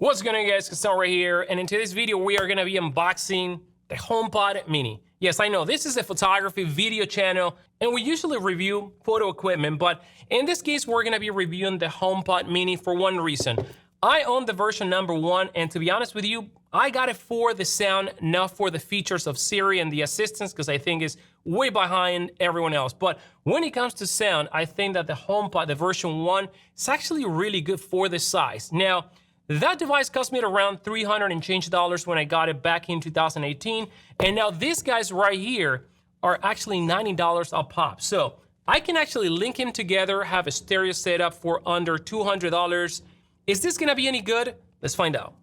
What's going on, guys? Castan right here, and in today's video we are going to be unboxing the HomePod Mini. Yes, I know this is a photography video channel and we usually review photo equipment, but in this case we're going to be reviewing the HomePod Mini for one reason. I own the version number 1, and to be honest with you, I got it for the sound, not for the features of Siri and the assistants, because I think it's way behind everyone else. But when it comes to sound, I think that the HomePod, the version 1, is actually really good for the size. Now, that device cost me around $300 and change when I got it back in 2018. And now these guys right here are actually $90 a pop. So I can actually link them together, have a stereo setup for under $200. Is this gonna be any good? Let's find out.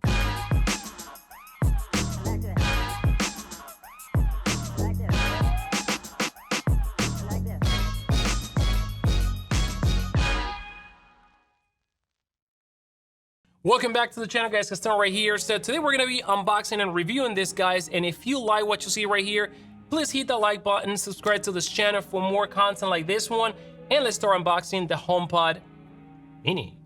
Welcome back to the channel, guys. Castan right here. So today we're gonna be unboxing and reviewing this, guys. And if you like what you see right here, please hit the like button, subscribe to this channel for more content like this one, and let's start unboxing the HomePod Mini.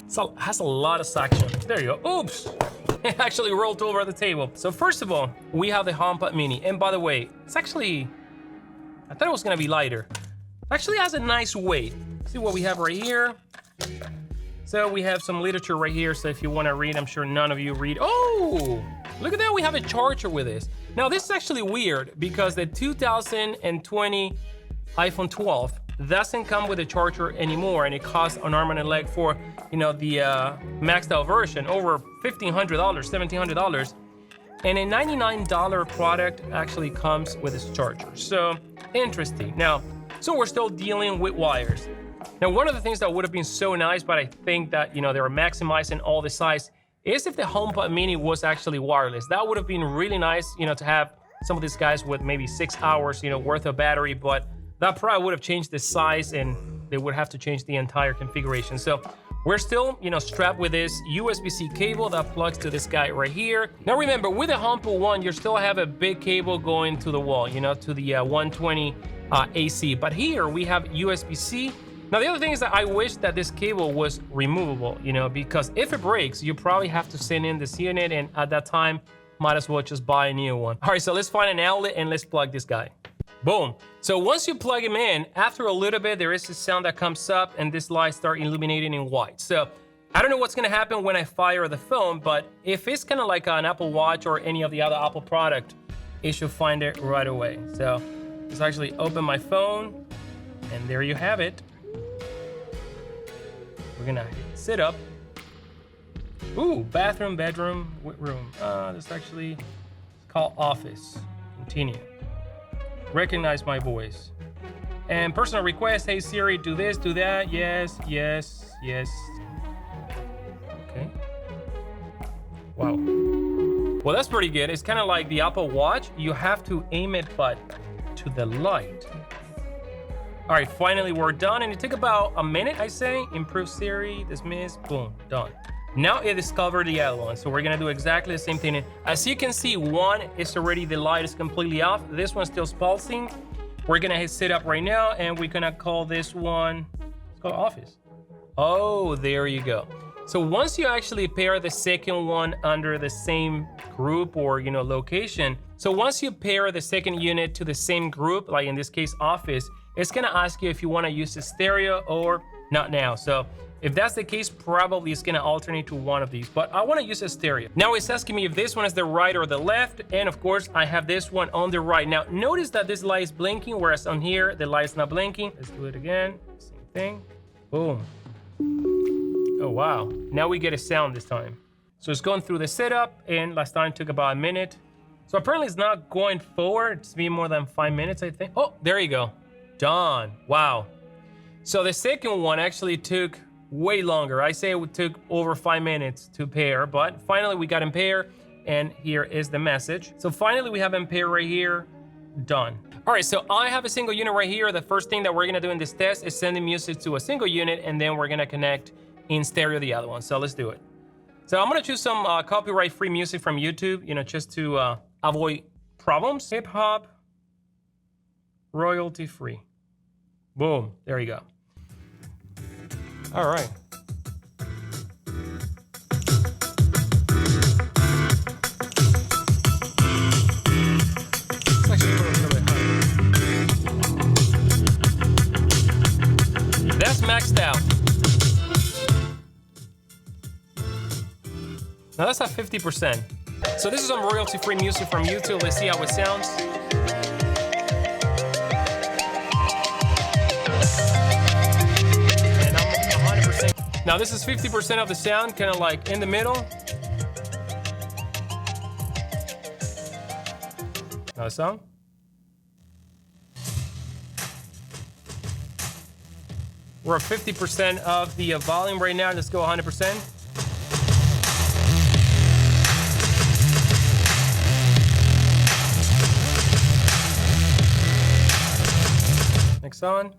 So it has a lot of section. There you go. Oops. It actually rolled over the table. So first of all, we have the HomePod Mini. And by the way, it's actually, I thought it was gonna be lighter. It actually has a nice weight. See what we have right here. So we have some literature right here. So if you wanna read, I'm sure none of you read. Oh, look at that, we have a charger with this. Now this is actually weird because the 2020 iPhone 12 doesn't come with a charger anymore, and it costs an arm and a leg for, you know, the maxed out version, over $1,500, $1,700. And a $99 product actually comes with this charger. So interesting. Now, so we're still dealing with wires. Now, one of the things that would have been so nice, but I think that, you know, they were maximizing all the size, is if the HomePod Mini was actually wireless. That would have been really nice, you know, to have some of these guys with maybe 6 hours, you know, worth of battery, but that probably would have changed the size and they would have to change the entire configuration. So we're still, you know, strapped with this USB-C cable that plugs to this guy right here. Now remember, with the HomePod 1, you still have a big cable going to the wall, you know, to the 120 AC. But here we have USB-C. Now the other thing is that I wish that this cable was removable, you know, because if it breaks, you probably have to send in this unit, and at that time, might as well just buy a new one. All right, so let's find an outlet and let's plug this guy. Boom. So once you plug him in, after a little bit, there is a sound that comes up and this light starts illuminating in white. So I don't know what's gonna happen when I fire the phone, but if it's kind of like an Apple Watch or any of the other Apple product, it should find it right away. So let's actually open my phone, and there you have it. We're gonna sit up. Ooh, bathroom, bedroom, room. This actually called office. Continue. Recognize my voice. And personal request, hey Siri, do this, do that. Yes, yes, yes. Okay. Wow. Well, that's pretty good. It's kind of like the Apple Watch. You have to aim it, but to the light. All right, finally we're done. And it took about a minute, I say. Improve Siri, dismiss, boom, done. Now it discovered the other one, so we're gonna do exactly the same thing. As you can see, one is already, the light is completely off. This one's still pulsing. We're gonna hit sit up right now, and we're gonna call this one, let's call office. Oh, there you go. So once you actually pair the second one under the same group or, you know, location, so once you pair the second unit to the same group, like in this case, office, it's gonna ask you if you wanna use the stereo or not now. So if that's the case, probably it's gonna alternate to one of these, but I wanna use a stereo. Now it's asking me if this one is the right or the left, and of course I have this one on the right. Now notice that this light is blinking, whereas on here, the light's not blinking. Let's do it again, same thing, boom. Oh wow, now we get a sound this time. So it's going through the setup, and last time it took about a minute. So apparently it's not going forward, it's been more than 5 minutes, I think. Oh, there you go, done, wow. So the second one actually took way longer. I say it took over 5 minutes to pair, but finally we got in pair, and here is the message. So finally we have in pair right here, done. All right, so I have a single unit right here. The first thing that we're gonna do in this test is send the music to a single unit, and then we're gonna connect in stereo the other one. So let's do it. So I'm gonna choose some copyright-free music from YouTube, you know, just to avoid problems. Hip hop, royalty free. Boom, there you go. All right. Let's actually put it a little bit higher. That's maxed out. Now that's at 50%. So this is some royalty-free music from YouTube. Let's see how it sounds. And I'm 100%. Now this is 50% of the sound, kind of like in the middle. Now the sound. We're at 50% of the volume right now. Let's go 100%. Next on.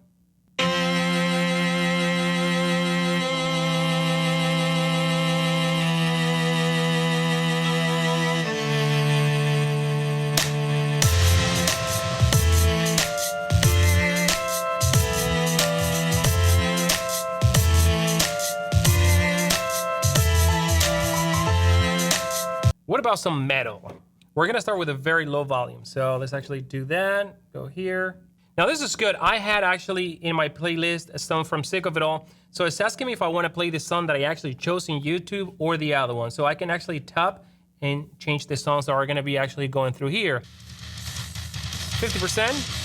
What about some metal? We're gonna start with a very low volume. So let's actually do that. Go here. Now this is good. I had actually in my playlist a song from Sick of It All. So it's asking me if I want to play the song that I actually chose in YouTube or the other one. So I can actually tap and change the songs that are going to be actually going through here. 50%.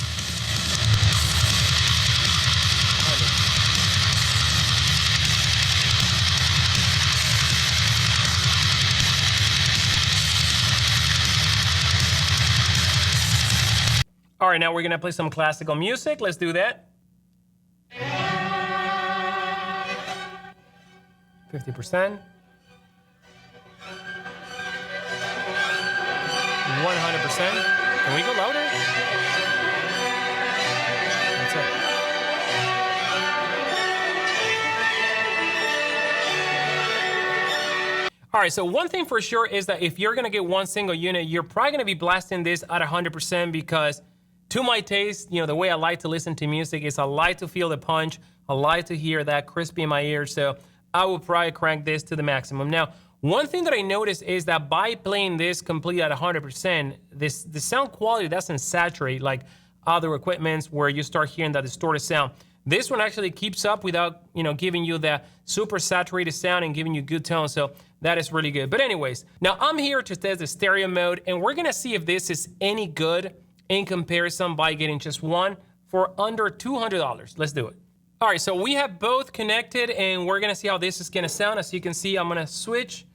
All right, now we're gonna play some classical music. Let's do that. 50%. 100%. Can we go louder? That's it. All right, so one thing for sure is that if you're gonna get one single unit, you're probably gonna be blasting this at 100% because to my taste, the way I like to listen to music is I like to feel the punch. I like to hear that crispy in my ears. So I will probably crank this to the maximum. Now, one thing that I noticed is that by playing this completely at 100%, the sound quality doesn't saturate like other equipments where you start hearing that distorted sound. This one actually keeps up without, giving you that super saturated sound and giving you good tone. So that is really good. But anyways, now I'm here to test the stereo mode and we're gonna see if this is any good in comparison by getting just one for under $200. Let's do it. All right, so we have both connected and we're gonna see how this is gonna sound. As you can see, I'm gonna switch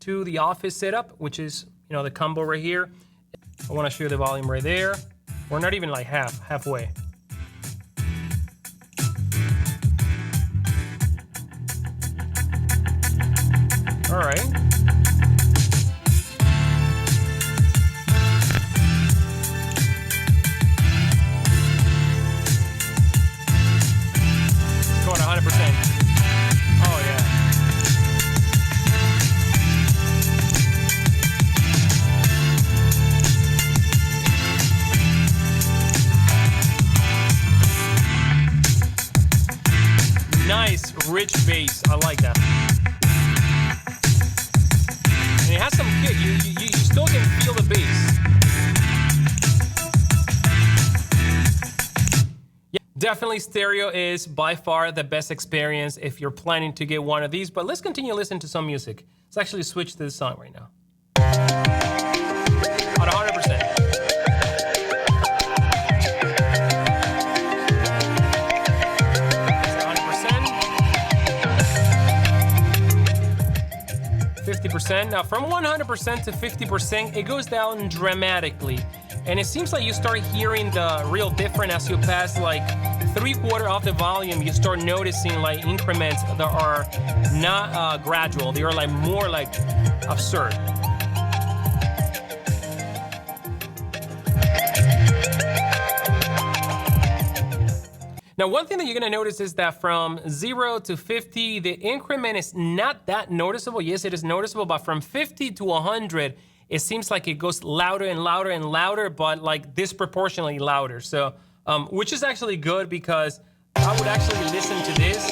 to the office setup, which is, the combo right here. I wanna show you the volume right there. We're not even like halfway. All right. Going 100%. Oh yeah. Nice, rich bass. I like that. And it has some kick. You still can feel the bass. Definitely stereo is by far the best experience if you're planning to get one of these, but let's continue listening to some music. Let's actually switch to this song right now. At 100%. That's 100%. 50%. Now from 100% to 50%, it goes down dramatically. And it seems like you start hearing the real difference as you pass like 3/4 of the volume. You start noticing like increments that are not gradual. They are like more like absurd. Now, one thing that you're gonna notice is that from 0 to 50, the increment is not that noticeable. Yes, it is noticeable, but from 50 to 100, it seems like it goes louder and louder and louder, but like disproportionately louder. So which is actually good because I would actually listen to this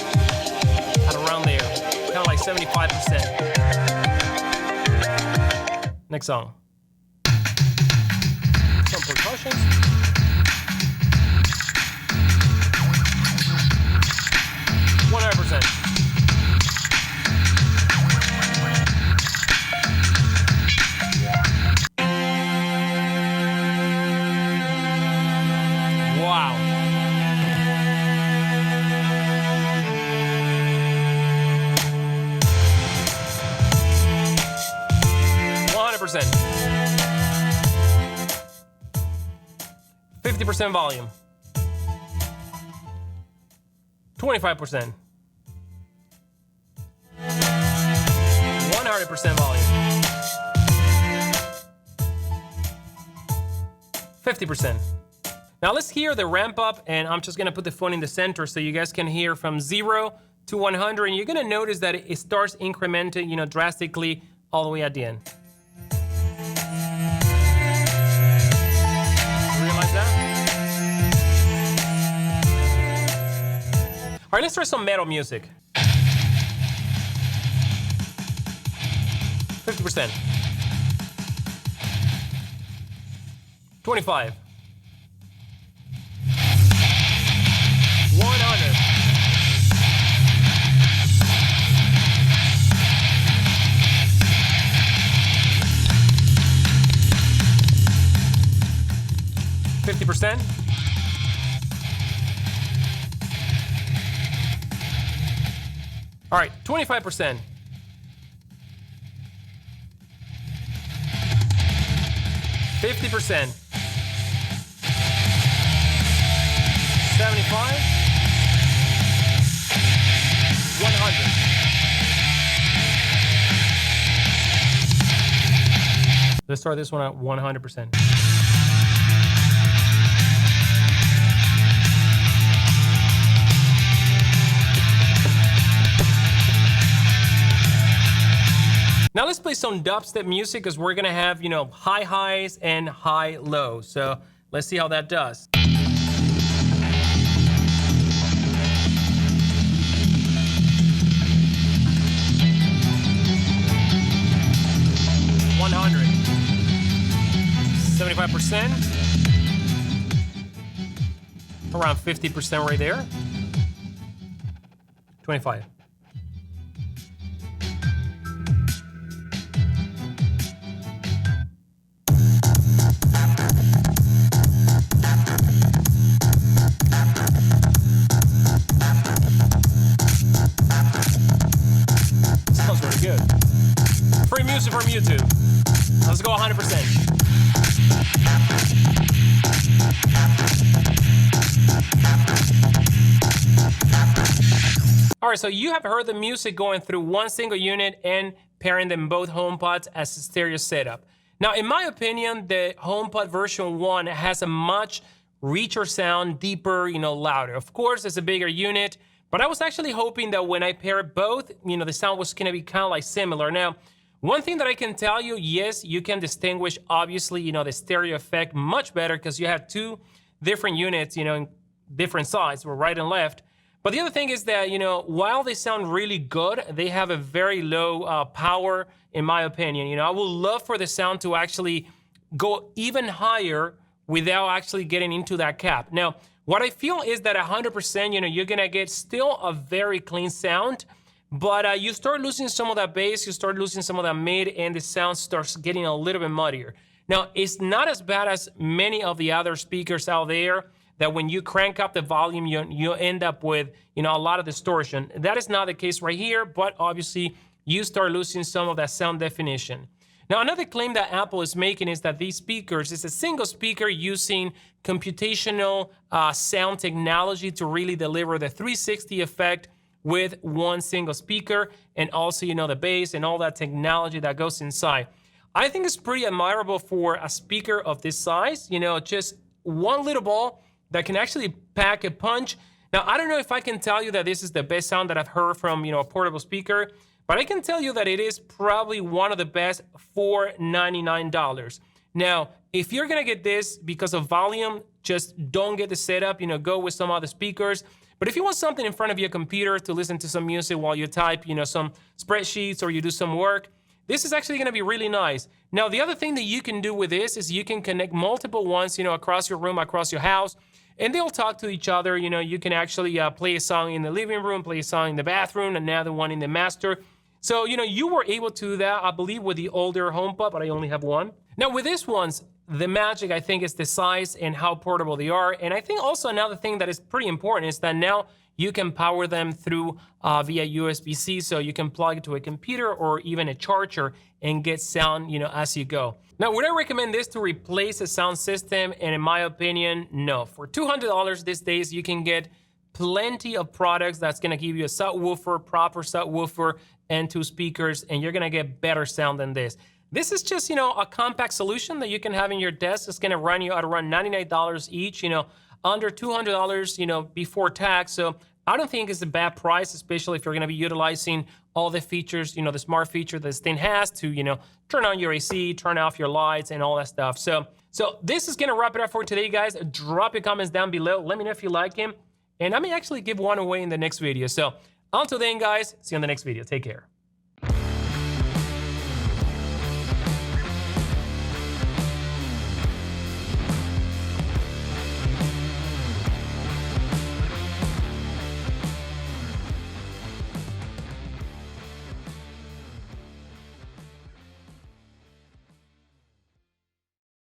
at around there, kind of like 75%. Next song. Some percussions. %. Wow. %. 50% volume. 25%. 100% volume. 50%. Now let's hear the ramp up, and I'm just gonna put the phone in the center so you guys can hear from 0 to 100, and you're gonna notice that it starts incrementing, drastically all the way at the end. Realize that? All right, let's try some metal music. 50%. 25. 100. 50%. All right, 25%. 50%. 75. 100. Let's start this one at 100%. Now let's play some dubstep music because we're gonna have, high highs and high lows. So let's see how that does. $100. 75%. Around 50% right there. 25. Sounds really good. Free music from YouTube. Let's go 100%. All right, so you have heard the music going through one single unit and pairing them both HomePods as a stereo setup. Now, in my opinion, the HomePod version 1 has a much richer sound, deeper, louder. Of course, it's a bigger unit, but I was actually hoping that when I pair both, the sound was gonna be kind of like similar. Now, one thing that I can tell you, yes, you can distinguish, obviously, the stereo effect much better because you have two different units, in different sides, right and left. But the other thing is that, while they sound really good, they have a very low power, in my opinion. I would love for the sound to actually go even higher without actually getting into that cap. Now, what I feel is that 100%, you're gonna get still a very clean sound, but you start losing some of that bass, you start losing some of that mid, and the sound starts getting a little bit muddier. Now, it's not as bad as many of the other speakers out there that when you crank up the volume, you end up with, a lot of distortion. That is not the case right here, but obviously you start losing some of that sound definition. Now, another claim that Apple is making is that these speakers is a single speaker using computational sound technology to really deliver the 360 effect with one single speaker, and also, the bass and all that technology that goes inside. I think it's pretty admirable for a speaker of this size, just one little ball that can actually pack a punch. Now, I don't know if I can tell you that this is the best sound that I've heard from, a portable speaker, but I can tell you that it is probably one of the best for $99. Now, if you're gonna get this because of volume, just don't get the setup, you know, go with some other speakers. But if you want something in front of your computer to listen to some music while you type, you know, some spreadsheets or you do some work, this is actually gonna be really nice. Now, the other thing that you can do with this is you can connect multiple ones, you know, across your room, across your house, and they'll talk to each other. You know, you can actually play a song in the living room, play a song in the bathroom, another one in the master. So, you know, you were able to do that, I believe, with the older HomePod, but I only have one. Now, with this ones, the magic, I think, is the size and how portable they are. And I think also another thing that is pretty important is that now you can power them through via USB-C, so you can plug it to a computer or even a charger and get sound, you know, as you go. Now, would I recommend this to replace a sound system? And in my opinion, no. For $200 these days, you can get plenty of products that's gonna give you a subwoofer, proper subwoofer, and 2 speakers, and you're gonna get better sound than this. This is just, you know, a compact solution that you can have in your desk. It's gonna run you at around $99 each, you know, under $200, you know, before tax. So I don't think it's a bad price, especially if you're gonna be utilizing all the features, you know, the smart feature this thing has to, you know, turn on your AC, turn off your lights and all that stuff. So this is gonna wrap it up for today, guys. Drop your comments down below. Let me know if you like him. And I may actually give one away in the next video. So until then, guys, see you on the next video. Take care.